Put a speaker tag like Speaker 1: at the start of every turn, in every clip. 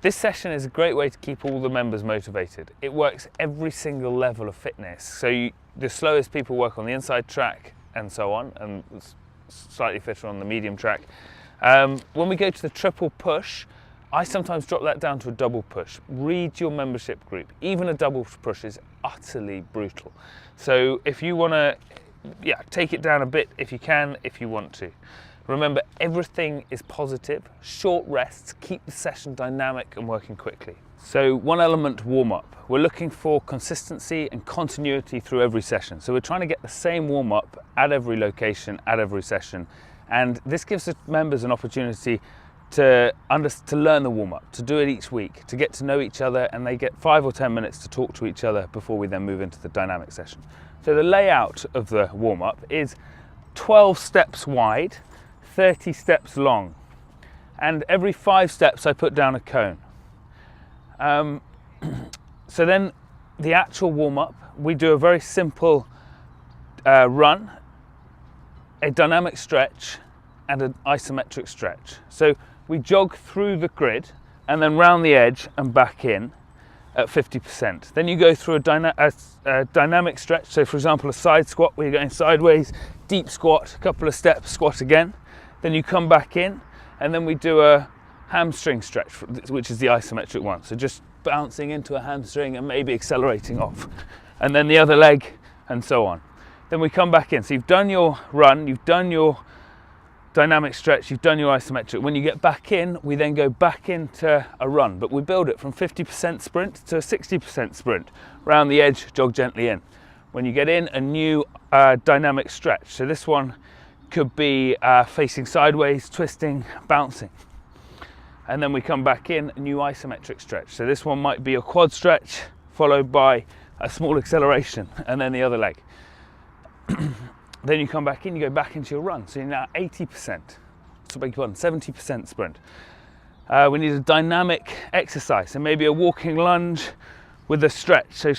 Speaker 1: This session is a great way to keep all the members motivated. It works every single level of fitness. So the slowest people work on the inside track and so on, and slightly fitter on the medium track. When we go to the triple push, I sometimes drop that down to a double push. Read your membership group. Even a double push is utterly brutal. So if you want to, take it down a bit if you can, if you want to. Remember, everything is positive. Short rests, keep the session dynamic and working quickly. So one element, warm up. We're looking for consistency and continuity through every session. So we're trying to get the same warm up at every location, at every session. And this gives the members an opportunity to learn the warm up, to do it each week, to get to know each other, and they get 5 or 10 minutes to talk to each other before we then move into the dynamic session. So the layout of the warm up is 12 steps wide, 30 steps long, and every 5 steps I put down a cone. So then the actual warm-up, we do a very simple run, a dynamic stretch, and an isometric stretch. So we jog through the grid and then round the edge and back in at 50%. Then you go through a dynamic stretch. So for example, a side squat where you're going sideways, deep squat, a couple of steps, squat again. Then you come back in, and then we do a hamstring stretch, which is the isometric one. So just bouncing into a hamstring and maybe accelerating off. And then the other leg, and so on. Then we come back in. So you've done your run, you've done your dynamic stretch, you've done your isometric. When you get back in, we then go back into a run, but we build it from 50% sprint to a 60% sprint. Round the edge, jog gently in. When you get in, a new dynamic stretch. So this one could be facing sideways, twisting, bouncing. And then we come back in, a new isometric stretch. So this one might be a quad stretch followed by a small acceleration and then the other leg. Then you come back in, you go back into your run. So you're now 80%, so beg your pardon, 70% sprint. We need a dynamic exercise, so maybe a walking lunge with a stretch. So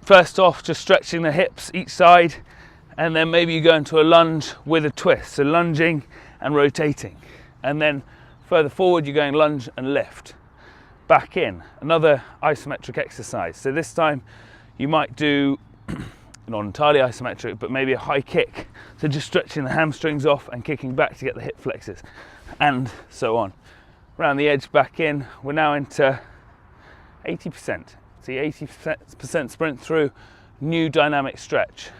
Speaker 1: first off, just stretching the hips each side, and then maybe you go into a lunge with a twist, so lunging and rotating. And then further forward, you're going lunge and lift. Back in, another isometric exercise. So this time you might do, not entirely isometric, but maybe a high kick. So just stretching the hamstrings off and kicking back to get the hip flexors, and so on. Around the edge, back in, we're now into 80%. See, 80% sprint through, new dynamic stretch.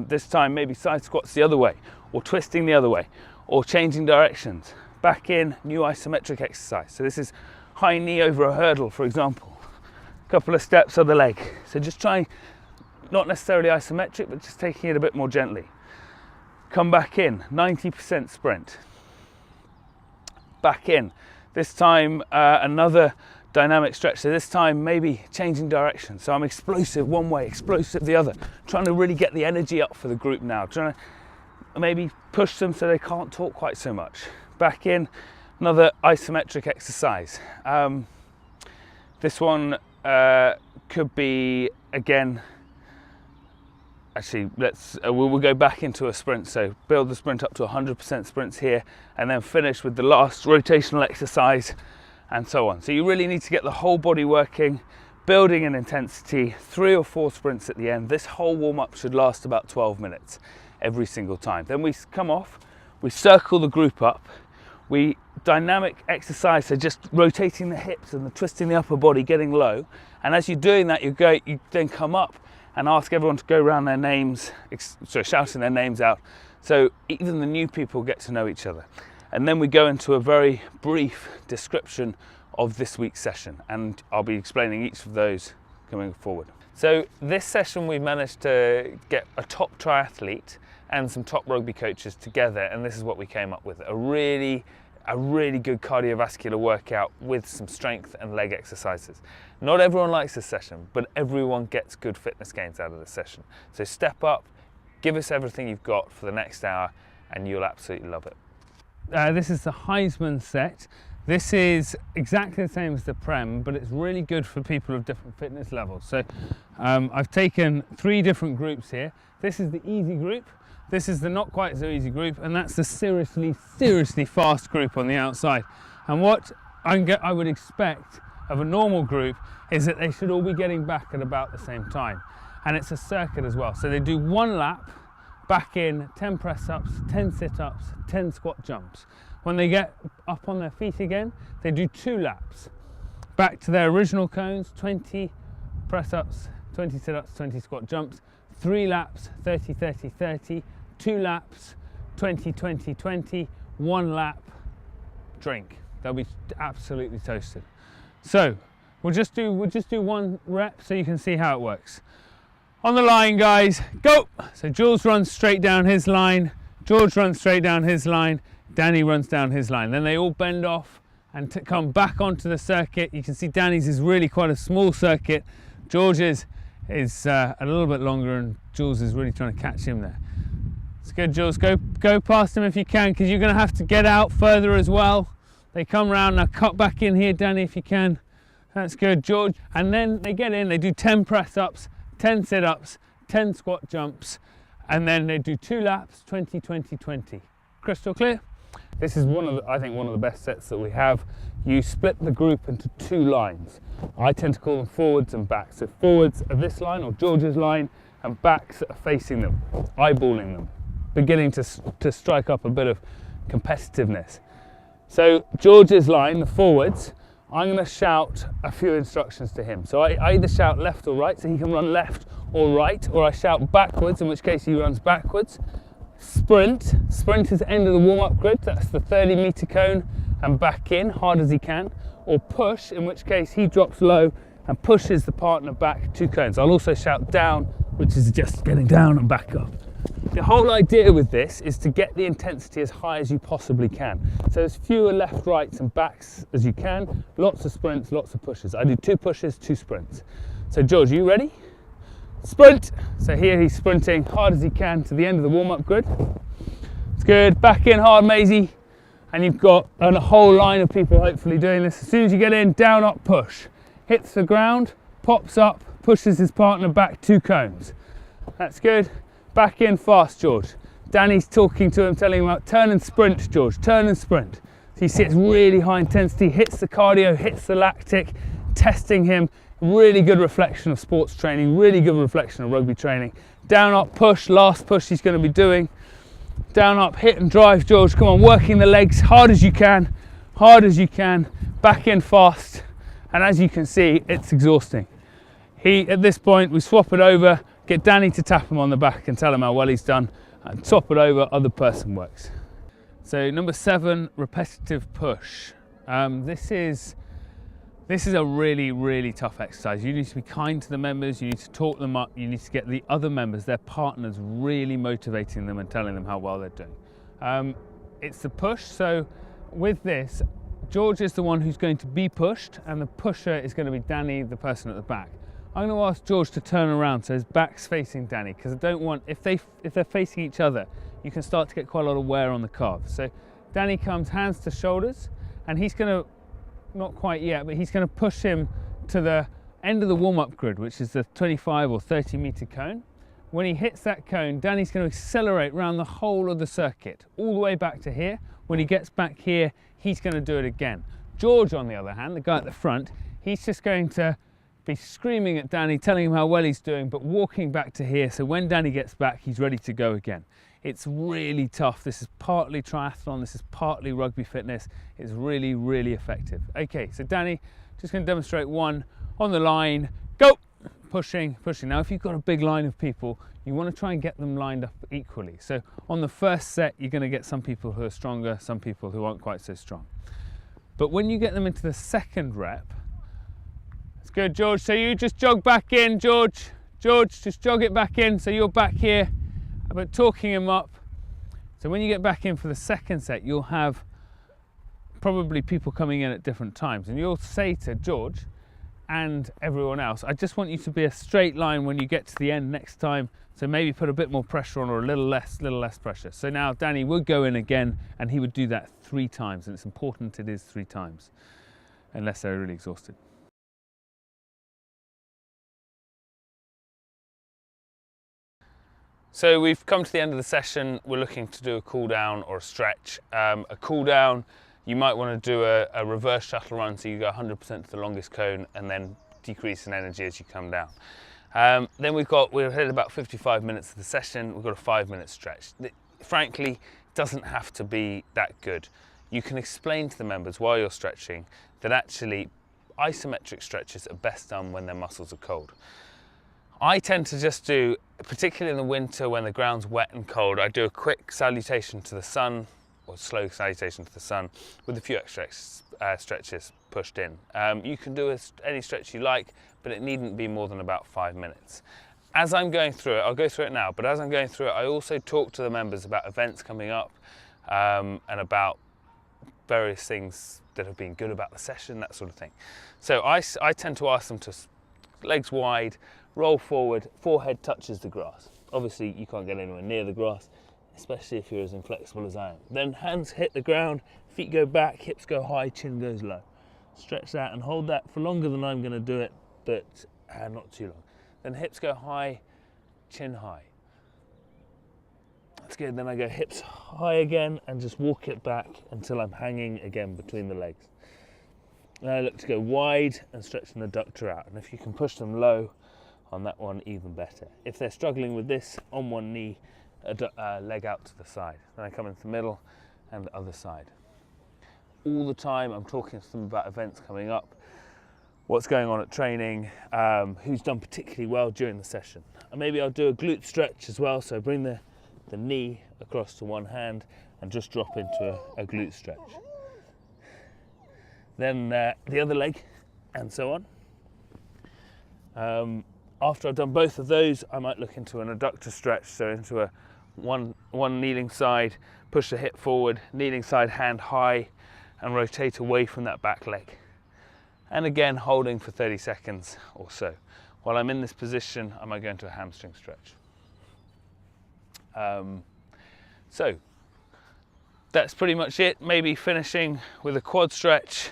Speaker 1: This time maybe side squats the other way, or twisting the other way, or changing directions. Back in, new isometric exercise. So this is high knee over a hurdle, for example. A couple of steps other leg. So just trying, not necessarily isometric, but just taking it a bit more gently. Come back in, 90% sprint. Back in. This time another dynamic stretch. So this time maybe changing direction. So I'm explosive one way, explosive the other. Trying to really get the energy up for the group now. Trying to maybe push them so they can't talk quite so much. Back in, another isometric exercise. This one could be, again, actually we'll go back into a sprint. So build the sprint up to 100% sprints here, and then finish with the last rotational exercise, and so on. So you really need to get the whole body working, building an intensity, 3 or 4 sprints at the end. This whole warm-up should last about 12 minutes every single time. Then we come off, we circle the group up, we dynamic exercise, so just rotating the hips and twisting the upper body, getting low. And as you're doing that, you then come up and ask everyone to go around their names, so shouting their names out. So even the new people get to know each other. And then we go into a very brief description of this week's session, and I'll be explaining each of those coming forward. So this session we managed to get a top triathlete and some top rugby coaches together, and this is what we came up with. A really good cardiovascular workout with some strength and leg exercises. Not everyone likes this session, but everyone gets good fitness gains out of this session. So step up, give us everything you've got for the next hour, and you'll absolutely love it. This is the Hiseman set. This is exactly the same as the Prem, but it's really good for people of different fitness levels. So I've taken 3 different groups here. This is the easy group, this is the not quite so easy group, and that's the seriously fast group on the outside. And what I would expect of a normal group is that they should all be getting back at about the same time. And it's a circuit as well. So they do 1 lap, back in, 10 press-ups, 10 sit-ups, 10 squat jumps. When they get up on their feet again, they do 2 laps. Back to their original cones, 20 press-ups, 20 sit-ups, 20 squat jumps, 3 laps, 30, 30, 30, 2 laps, 20, 20, 20, 1 lap, drink. They'll be absolutely toasted. So we'll just do 1 rep so you can see how it works. On the line, guys, go! So Jules runs straight down his line, George runs straight down his line, Danny runs down his line. Then they all bend off and come back onto the circuit. You can see Danny's is really quite a small circuit. George's is a little bit longer, and Jules is really trying to catch him there. It's good, Jules. Go past him if you can, because you're going to have to get out further as well. They come round. Now cut back in here, Danny, if you can. That's good, George. And then they get in, they do 10 press-ups, 10 sit-ups, 10 squat jumps, and then they do 2 laps, 20, 20, 20. Crystal clear? This is I think one of the best sets that we have. You split the group into 2 lines. I tend to call them forwards and backs. So forwards are this line, or George's line, and backs are facing them, eyeballing them, beginning to strike up a bit of competitiveness. So George's line, the forwards, I'm going to shout a few instructions to him. So I either shout left or right, so he can run left or right, or I shout backwards, in which case he runs backwards. Sprint is the end of the warm-up grid, that's the 30-meter cone, and back in, hard as he can. Or push, in which case he drops low and pushes the partner back 2 cones. I'll also shout down, which is just getting down and back up. The whole idea with this is to get the intensity as high as you possibly can. So as fewer left, rights and backs as you can, lots of sprints, lots of pushes. I do 2 pushes, 2 sprints. So George, are you ready? Sprint! So here he's sprinting hard as he can to the end of the warm-up grid. It's good, back in hard, Maisie. And you've got a whole line of people hopefully doing this. As soon as you get in, down, up, push. Hits the ground, pops up, pushes his partner back 2 cones. That's good. Back in fast, George. Danny's talking to him, telling him about turn and sprint, George, turn and sprint. So you see it's really high intensity, hits the cardio, hits the lactic, testing him. Really good reflection of sports training, really good reflection of rugby training. Down, up, push, last push he's going to be doing. Down, up, hit and drive, George. Come on, working the legs hard as you can, back in fast. And as you can see, it's exhausting. At this point, we swap it over, get Danny to tap him on the back and tell him how well he's done, and swap it over, other person works. So number 7, repetitive push. This is a really, really tough exercise. You need to be kind to the members, you need to talk them up, you need to get the other members, their partners, really motivating them and telling them how well they're doing. It's the push, so with this, George is the one who's going to be pushed, and the pusher is going to be Danny, the person at the back. I'm going to ask George to turn around so his back's facing Danny, because I don't want, if they're facing each other, you can start to get quite a lot of wear on the calves. So Danny comes hands to shoulders, and he's going to, not quite yet, but he's going to push him to the end of the warm-up grid, which is the 25 or 30 meter cone. When he hits that cone, Danny's going to accelerate around the whole of the circuit, all the way back to here. When he gets back here, he's going to do it again. George, on the other hand, the guy at the front, he's just going to be screaming at Danny, telling him how well he's doing, but walking back to here, so when Danny gets back, he's ready to go again. It's really tough. This is partly triathlon, this is partly rugby fitness. It's really, really effective. Okay, so Danny, just going to demonstrate 1 on the line, go! Pushing. Now, if you've got a big line of people, you want to try and get them lined up equally. So on the first set, you're going to get some people who are stronger, some people who aren't quite so strong. But when you get them into the second rep, it's good, George. So you just jog back in, George. George, just jog it back in so you're back here, but talking him up. So when you get back in for the second set, you'll have probably people coming in at different times, and you'll say to George and everyone else, I just want you to be a straight line when you get to the end next time, so maybe put a bit more pressure on, or a little less pressure. So now Danny would go in again, and he would do that 3 times, and it's important it is 3 times, unless they're really exhausted. So we've come to the end of the session. We're looking to do a cool down or a stretch. A cool down You might want to do a reverse shuttle run, so you go 100% to the longest cone and then decrease in energy as you come down. Then we've hit about 55 minutes of the session. We've got a 5-minute stretch. Frankly, it doesn't have to be that good. You can explain to the members while you're stretching that actually isometric stretches are best done when their muscles are cold. I tend to just do, particularly in the winter when the ground's wet and cold, I do a quick salutation to the sun, or slow salutation to the sun, with a few extra stretches pushed in. You can do any stretch you like, but it needn't be more than about 5 minutes. As I'm going through it, I'll go through it now, but as I'm going through it, I also talk to the members about events coming up, and about various things that have been good about the session, that sort of thing. So I tend to ask them to legs wide, roll forward, forehead touches the grass. Obviously you can't get anywhere near the grass, especially if you're as inflexible as I am. Then hands hit the ground, feet go back, hips go high, chin goes low. Stretch that and hold that for longer than I'm going to do it, but not too long. Then hips go high, chin high. That's good. Then I go hips high again and just walk it back until I'm hanging again between the legs. Now I look to go wide and stretch an adductor out, and if you can push them low on that one, even better. If they're struggling with this, on one knee, leg out to the side. Then I come into the middle and the other side. All the time I'm talking to them about events coming up, what's going on at training, who's done particularly well during the session. And maybe I'll do a glute stretch as well, so bring the knee across to one hand and just drop into a glute stretch. Then the other leg, and so on. After I've done both of those, I might look into an adductor stretch, so into one kneeling side, push the hip forward, kneeling side, hand high, and rotate away from that back leg. And again, holding for 30 seconds or so. While I'm in this position, I might go into a hamstring stretch. So that's pretty much it. Maybe finishing with a quad stretch.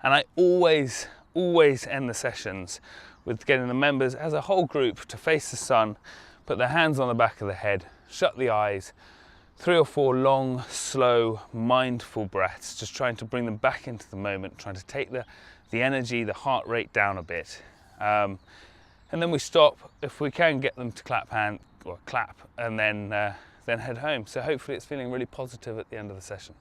Speaker 1: And I always end the sessions with getting the members as a whole group to face the sun, put their hands on the back of the head, shut the eyes, 3 or 4 long, slow, mindful breaths, just trying to bring them back into the moment, trying to take the energy, the heart rate down a bit. And then we stop, if we can get them to clap, and then head home. So hopefully it's feeling really positive at the end of the session.